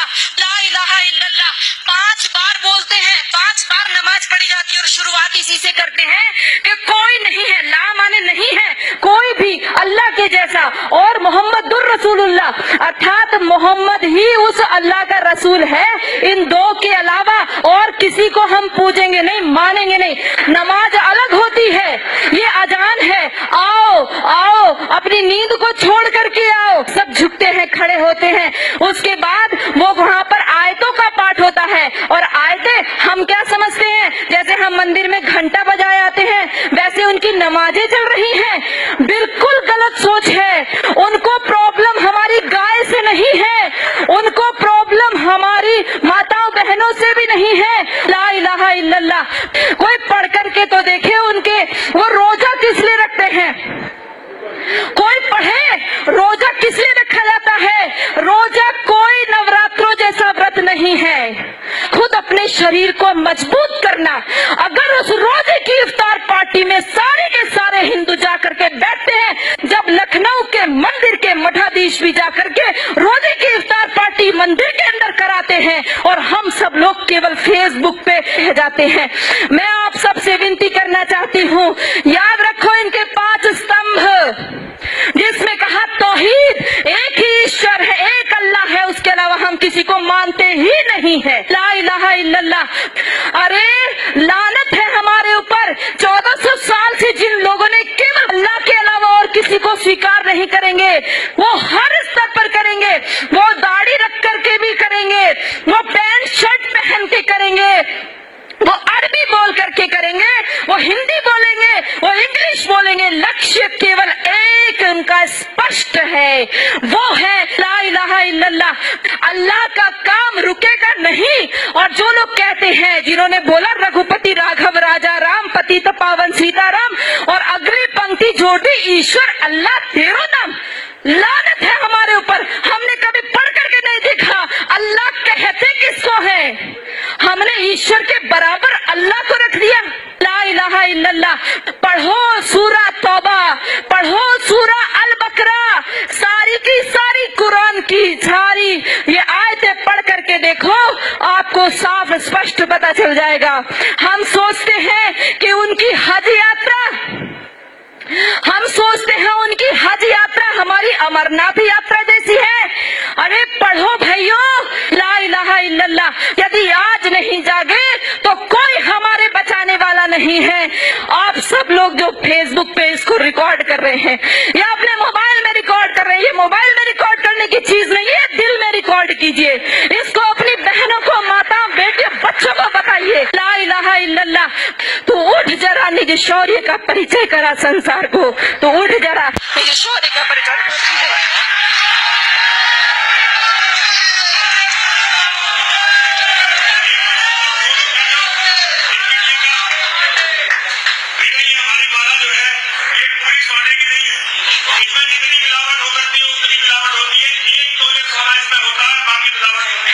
इल्लल्लाह, ला इलाहा इल्लल्लाह 5 बार बोलते हैं, 5 बार नमाज पढ़ी जाती है और शुरुआत इसी से करते हैं कि कोई नहीं है, ला माने नहीं है कोई भी अल्लाह के जैसा, और मोहम्मदुर रसूलुल्लाह अर्थात मोहम्मद ही उस अल्लाह का रसूल है। इन दो के अलावा और किसी को हम पूजेंगे नहीं, मानेंगे नहीं। नमाज अलग होती है, ये अजान है, आओ आओ अपनी नींद को छोड़ करके आओ। सब झुकते हैं, खड़े होते हैं, उसके बाद वो वहाँ पर आयतों का पाठ होता है। और आयतें हम क्या समझते हैं, जैसे हम मंदिर में घंटा बजाए आते हैं वैसे उनकी नमाजें चल रही हैं। बिल्कुल गलत सोच है। उनको प्रॉब्लम हमारी गाय से नहीं है, उनको प्रॉब्लम हमारी माताओं बहनों से भी नहीं है। ला इलाहा इल्लल्लाह कोई पढ़ करके तो देखे उनके, वो रोजा किस लिए रखते हैं, कोई पढ़े रोजा किस लिए रखा जाता है। रोजा कोई नवरात्रों जैसा व्रत नहीं है, खुद अपने शरीर को मजबूत करना। अगर उस रोजे की इफ्तार पार्टी में सारे के सारे हिंदू जाकर के बैठते हैं, जब लखनऊ के मंदिर के मठाधीश भी जाकर के रोजे की इफ्तार पार्टी मंदिर के अंदर कराते हैं और हम सब लोग केवल फेसबुक पे रह जाते हैं। मैं आप सबसे विनती करना चाहती हूँ, याद रखो इनके 5 स्तंभ, जिसमें कहा तौहीद, एक ही ईश्वर है, एक अल्लाह है, उसके अलावा हम किसी को मानते ही नहीं है। ला इलाहा इल्लल्लाह। अरे लानत है हमारे ऊपर, 1400 साल से जिन लोगों ने केवल अल्लाह के अलावा और किसी को स्वीकार नहीं करेंगे, वो हर स्तर पर करेंगे, वो दाढ़ी रख करके भी करेंगे, वो पैंट शर्ट पहन के करेंगे, वो अरबी बोल करके करेंगे, वो हिंदी बोलेंगे, वो इंग्लिश बोलेंगे, लक्ष्य केवल एक उनका स्पष्ट है, वो है ला इलाहा इल्लल्लाह। अल्लाह का काम रुकेगा नहीं। और जो लोग कहते हैं, जिन्होंने बोला रघुपति राघव राजा राम पतित पावन सीताराम, और अगली पंक्ति जोड़ी ईश्वर अल्लाह तेरो नाम, लानत है हमारे ऊपर। हमने कभी पढ़ करके नहीं देखा अल्लाह कहते किसको है, हमने ईश्वर के बराबर अल्लाह को रख दिया। ला इलाहा इल्लल्लाह। पढ़ो सूरा तौबा, पढ़ो सूरा अल बकरा, सारी की सारी कुरान की सारी ये आयतें पढ़ करके देखो, आपको साफ स्पष्ट पता चल जाएगा। हम सोचते हैं कि उनकी हज यात्रा, हम सोचते हैं उनकी हज यात्रा हमारी अमरनाथ यात्रा जैसी है। अरे पढ़ो भाइयों ला इलाहा इल्लल्लाह। यदि आज नहीं जागे तो कोई हमारे बचाने वाला नहीं है। आप सब लोग जो फेसबुक पे इसको रिकॉर्ड कर रहे हैं या अपने मोबाइल में रिकॉर्ड कर रहे हैं, ये मोबाइल में रिकॉर्ड करने की चीज नहीं है, दिल में रिकॉर्ड कीजिए। इसको अपनी बहनों को, माताओं, बेटियों, बच्चों को बताइए ला इलाहा इल्लल्लाह। तो उठ जरा, निज शौर्य का परिचय करा संसार को, तो उठ जरा निज शौर्य का परिचय। इसमें जितनी मिलावट हो सकती है उतनी मिलावट होती है। 1 तोले सोना इसमें होता है, बाकी मिलावट होती है।